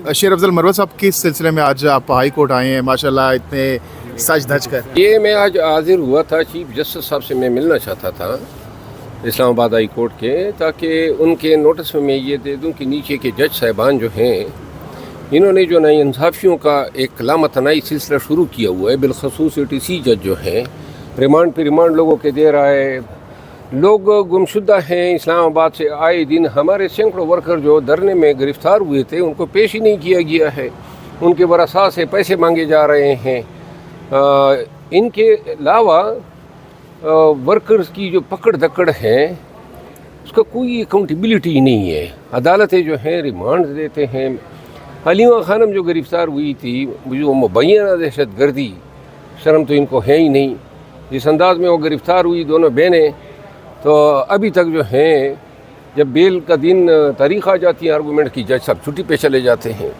शेर अफजल मरवत साहब किस सिलसिले में आज आप हाई कोर्ट आए हैं माशाल्लाह इतने सज धज कर? ये मैं आज हाजिर हुआ था, चीफ जस्टिस साहब से मैं मिलना चाहता था इस्लामाबाद हाई कोर्ट के, ताकि उनके नोटिस में मैं ये दे दूं कि नीचे के जज साहिबान जो हैं इन्होंने जो नाइंसाफ़ियों का एक लामतनाई सिलसिला शुरू किया हुआ है। बिलखसूस ATC जज जो हैं रिमांड पे रिमांड लोगों के दे रहा है। लोग गुमशुदा हैं इस्लामाबाद से, आए दिन हमारे सैकड़ों वर्कर जो धरने में गिरफ़्तार हुए थे उनको पेश ही नहीं किया गया है, उनके वरसा से पैसे मांगे जा रहे हैं। इनके अलावा वर्कर्स की जो पकड़ दकड़ है उसका कोई अकाउंटेबिलिटी ही नहीं है। अदालतें जो हैं रिमांड देते हैं। हलीमा खानम जो गिरफ़्तार हुई थी, जो मुबैना दहशत गर्दी, शर्म तो इनको है ही नहीं। जिस अंदाज़ में वो गिरफ़्तार हुई दोनों बहनें, तो अभी तक जो हैं जब बेल का दिन तारीख़ आ जाती है आर्गूमेंट की, जज साहब छुट्टी पे चले जाते हैं।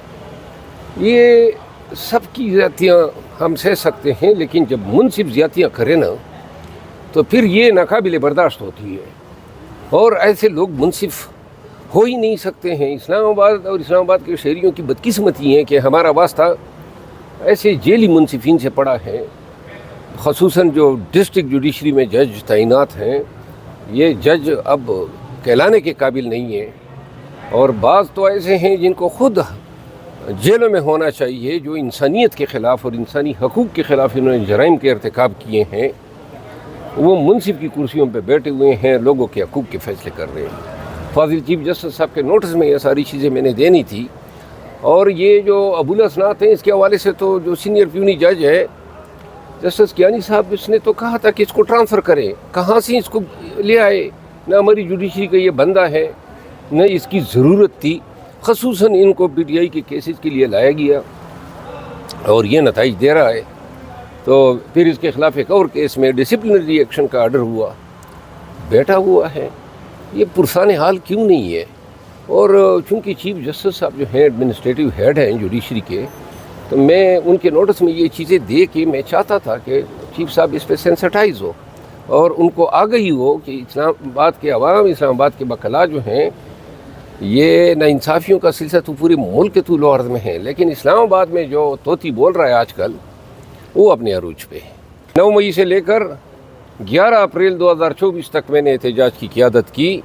ये सब की ज़्यादतियाँ हम सह सकते हैं, लेकिन जब मुनसिफ ज़्यादतियाँ करें ना तो फिर ये नाकाबिले बर्दाश्त होती है, और ऐसे लोग मुनसिफ हो ही नहीं सकते हैं। इस्लामाबाद और इस्लामाबाद के शहरियों की बदकिस्मती है कि हमारा वास्ता ऐसे जेली मुनसिफिन से पड़ा है। ख़ुसूसन जो डिस्ट्रिक्ट जुडिशरी में जज तैनात हैं, ये जज अब कहलाने के काबिल नहीं है, और बाज़ तो ऐसे हैं जिनको खुद जेलों में होना चाहिए, जो इंसानियत के ख़िलाफ़ और इंसानी हकूक़ के ख़िलाफ़ इन्होंने जराइम के irtikab किए हैं। वो मुनसिफ की कुर्सियों पे बैठे हुए हैं, लोगों के हकूक़ के फ़ैसले कर रहे हैं। फाजिल चीफ जस्टिस साहब के नोटिस में ये सारी चीज़ें मैंने देनी थी। और ये जो अबुल असनात हैं, इसके हवाले से तो जो सीनियर प्यूनी जज है जस्टिस कियानी साहब, इसने तो कहा था कि इसको ट्रांसफ़र करें। कहाँ से इसको ले आए? न हमारी जुडिशरी का ये बंदा है, न इसकी ज़रूरत थी। ख़ुसूसन इनको PTI के केसेस के लिए लाया गया और ये नताइज दे रहा है। तो फिर इसके ख़िलाफ़ एक और केस में डिसिप्लिनरी एक्शन का आर्डर हुआ, बैठा हुआ है। ये पुरसान हाल क्यों नहीं है? और चूँकि चीफ जस्टिस साहब जो हैं एडमिनिस्ट्रेटिव हेड हैं जुडिशरी के, तो मैं उनके नोटिस में ये चीज़ें दे के मैं चाहता था कि चीफ साहब इस पर सेंसिटाइज़ हो और उनको आगही हो कि इस्लामाबाद के अवाम, इस्लामाबाद के वकला जो हैं, ये नाइंसाफ़ियों का सिलसिला तो पूरे मुल्क के तूल अर्ज़ में है, लेकिन इस्लामाबाद में जो तोती बोल रहा है आजकल, वो अपने अरूज पे है। 9 मई से लेकर 11 अप्रैल 2024 तक मैंने एहतजाज की क़ियादत की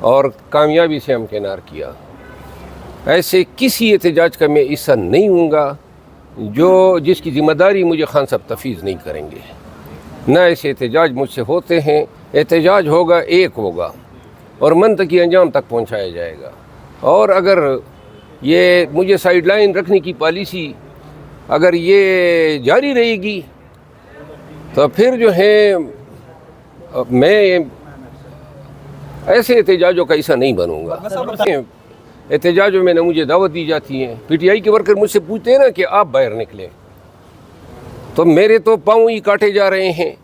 और कामयाबी से हमकिनार किया। ऐसे किसी एहतजाज का मैं हिस्सा नहीं हूँगा जिसकी ज़िम्मेदारी मुझे खान साहब तफवीज़ नहीं करेंगे। न ऐसे एहतजाज मुझसे होते हैं। एहतजाज होगा, एक होगा और मंतकी अंजाम तक पहुँचाया जाएगा। और अगर ये मुझे साइडलाइन रखने की पॉलिसी अगर ये जारी रहेगी तो फिर जो है मैं ऐसे एहतजाजों का हिस्सा नहीं बनूँगा। एहतजाजों में न मुझे दावत दी जाती है। PTI के वर्कर मुझसे पूछते हैं ना कि आप बाहर निकले, तो मेरे तो पाँव ही काटे जा रहे हैं।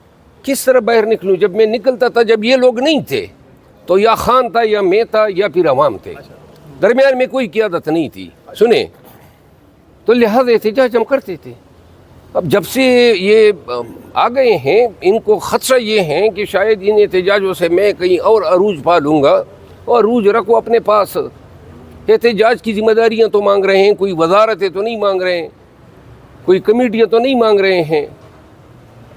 किस तरह बाहर निकलूं? जब मैं निकलता था, जब ये लोग नहीं थे, तो या खान था या मैं था या फिर अवाम थे, दरमियान में कोई क़ियादत नहीं थी। सुने, तो लिहाजा एहतजाज हम करते थे। अब जब से ये आ गए हैं, इनको ख़दशा ये है कि शायद इन एहतजाजों से मैं कहीं और अरूज पा लूँगा, और अरूज रखो अपने पास। एहतजाज की ज़िम्मेदारियाँ तो मांग रहे हैं, कोई वजारतें तो नहीं मांग रहे हैं, कोई कमेटियाँ तो नहीं मांग रहे हैं।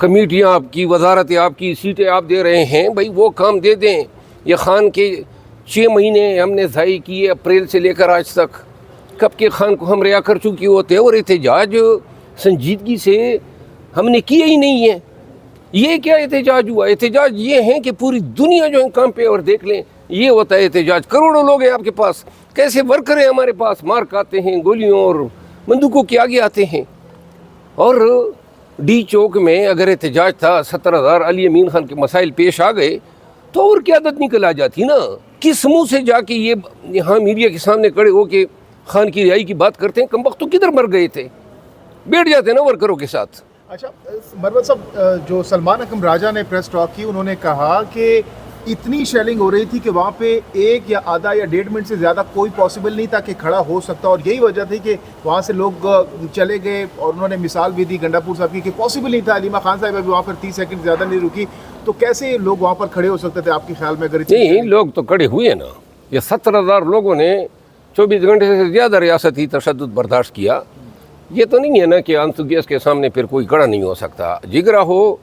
कमेटियाँ आपकी, वजारतें आपकी, सीटें आप दे रहे हैं, भाई वो काम दे दें। ये खान के 6 महीने हमने ज़ाई किए, अप्रैल से लेकर आज तक। कब के खान को हम रिहा कर चुके होते हैं, और एहतजाज संजीदगी से हमने किए ही नहीं है। ये क्या एहतजाज हुआ? एहतजाज ये है कि पूरी दुनिया जो है काम पे, और देख लें ये होता है एहतजाज। करोड़ों लोग हैं आपके पास, कैसे वर्कर हैं हमारे पास, मार खाते हैं, गोलियों और बंदूकों के आगे आते हैं। और D चौक में अगर एहतजाज था, 17,000 अली अमीन खान के मसाइल पेश आ गए, तो और क़ियादत निकल आ जाती ना। किस मुँह से जाके ये यहाँ मीडिया के सामने खड़े हो के खान की रिहाई की बात करते हैं? कमबख्त तो किधर मर गए थे, बैठ जाते ना वर्करों के साथ। अच्छा मरवत साहब, जो सलमान अकरम राजा ने प्रेस टॉक की, उन्होंने कहा कि इतनी शेलिंग हो रही थी कि वहाँ पे 1 या आधा या 1.5 मिनट से ज़्यादा कोई पॉसिबल नहीं था कि खड़ा हो सकता, और यही वजह थी कि वहाँ से लोग चले गए। और उन्होंने मिसाल भी दी गंडापुर साहब की कि पॉसिबल नहीं था। हलीमा खान साहब अभी वहाँ पर 30 सेकंड ज़्यादा नहीं रुकी, तो कैसे लोग वहाँ पर खड़े हो सकते थे आपके ख्याल में? अगर नहीं, लोग तो खड़े हुए ना। ये 17,000 लोगों ने 24 घंटे से ज़्यादा रियासती तशद्दुद बर्दाश्त किया। ये तो नहीं है ना कि अंतुगैस के सामने फिर कोई खड़ा नहीं हो सकता। जिगरा हो,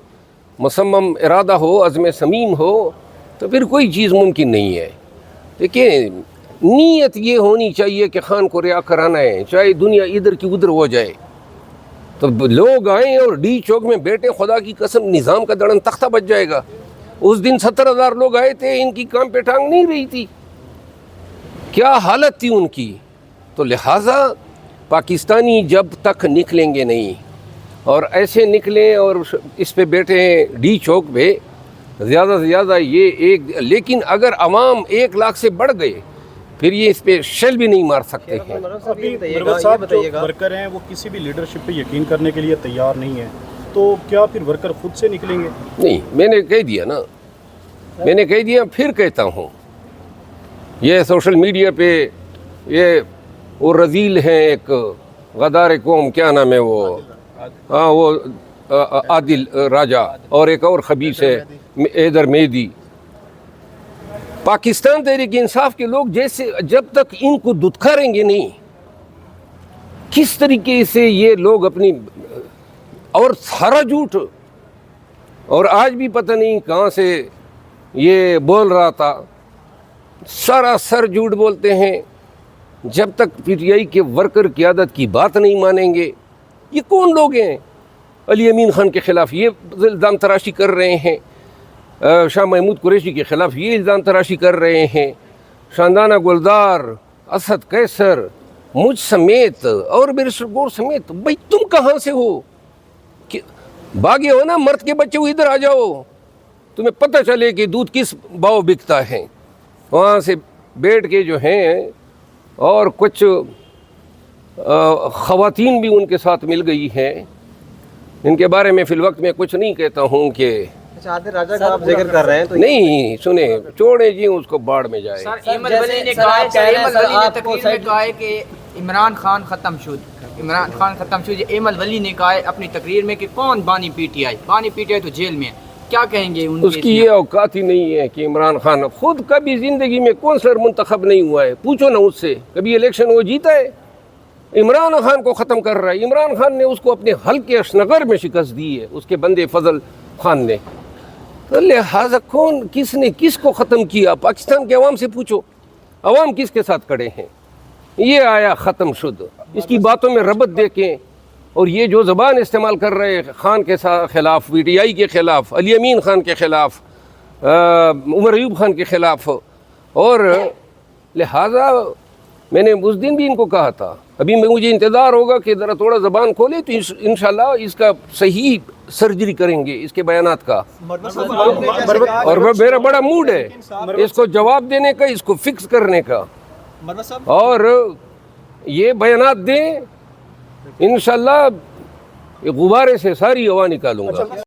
मुसम्मम इरादा हो, अज़्म समीम हो, तो फिर कोई चीज़ मुमकिन नहीं है। देखिए, नीयत ये होनी चाहिए कि खान को रिया कराना है, चाहे दुनिया इधर की उधर हो जाए। तो लोग आए और डी चौक में बैठे, खुदा की कसम निज़ाम का दड़न तख्ता बच जाएगा। उस दिन 70,000 लोग आए थे, इनकी काम पे टांग नहीं रही थी, क्या हालत थी उनकी। तो लिहाजा पाकिस्तानी जब तक निकलेंगे नहीं, और ऐसे निकलें और इस पे बैठे हैं डी चौक पे, ज़्यादा से ज़्यादा ये एक, लेकिन अगर अवाम 1 लाख से बढ़ गए फिर ये इस पे शेल भी नहीं मार सकते हैं। अभी मरवत साहब जो वर्कर हैं वो किसी भी लीडरशिप पे यकीन करने के लिए तैयार नहीं है, तो क्या फिर वर्कर खुद से निकलेंगे? नहीं, मैंने कह दिया ना, मैंने कह दिया, फिर कहता हूँ, ये सोशल मीडिया पे ये वो रजील हैं, एक गदार कौम, क्या नाम है वो, हाँ वो आदिल राजा, और एक और खबीस है हैदर मेहदी। पाकिस्तान तहरीक इंसाफ के लोग जैसे जब तक इनको दुत्कारेंगे नहीं, किस तरीके से ये लोग अपनी, और सारा झूठ, और आज भी पता नहीं कहाँ से ये बोल रहा था, सारा सर झूठ बोलते हैं। जब तक पीटीआई के वर्कर क़यादत की बात नहीं मानेंगे, ये कौन लोग हैं? अली अमीन खान के ख़िलाफ़ ये इल्ज़ाम तराशी कर रहे हैं, शाह महमूद कुरैशी के ख़िलाफ़ ये इल्ज़ाम तराशी कर रहे हैं, शानदाना गुलदार, असद कैसर, मुझ समेत और बैरिस्टर गौर समेत। भाई तुम कहाँ से हो? कि भागे हो ना, मर्द के बच्चे हो, इधर आ जाओ, तुम्हें पता चले कि दूध किस भाव बिकता है। वहाँ से बैठ के जो हैं, और कुछ ख़वातीन भी उनके साथ मिल गई हैं, इनके बारे में फ़िल वक्त में कुछ नहीं कहता हूँ कि आदिल राजा का आप जिक्र कर रहे हैं, तो नहीं सुने, छोड़े जी, उसको बाढ़ में जाए। एमल वली ने कहा है कि इमरान खान ख़त्म शुद, एमल वली ने कहा है अपनी तकरीर में कि कौन बानी पीटीआई तो जेल में है। क्या कहेंगे उसकी ये औकात ही नहीं है कि इमरान खान खुद कभी ज़िंदगी में कौन सर मुंतखब नहीं हुआ है, पूछो ना उससे, कभी इलेक्शन वो जीता है? इमरान खान को ख़त्म कर रहा है। इमरान खान ने उसको अपने हल्के अशनगर में शिकस्त दी है, उसके बंदे फजल खान ने। तो लिहाजा कौन, किसने किसको ख़त्म किया? पाकिस्तान के अवाम से पूछो, अवाम किसके साथ खड़े हैं? ये आया ख़त्म शुद, इसकी बातों में रबत देखें। और ये जो ज़बान इस्तेमाल कर रहे हैं खान के ख़िलाफ़, पीटीआई के ख़िलाफ़, अली अमीन खान के ख़िलाफ़, उमर अयूब खान के ख़िलाफ़, और लिहाजा मैंने उस दिन भी इनको कहा था, अभी मुझे इंतज़ार होगा कि ज़रा थोड़ा ज़बान खोले तो इंशाल्लाह इसका सही सर्जरी करेंगे इसके बयानात का। और मेरा बड़ा मूड है इसको जवाब देने का, इसको फिक्स करने का, और ये बयानात दें, इंशाल्लाह गुब्बारे से सारी हवा निकालूंगा।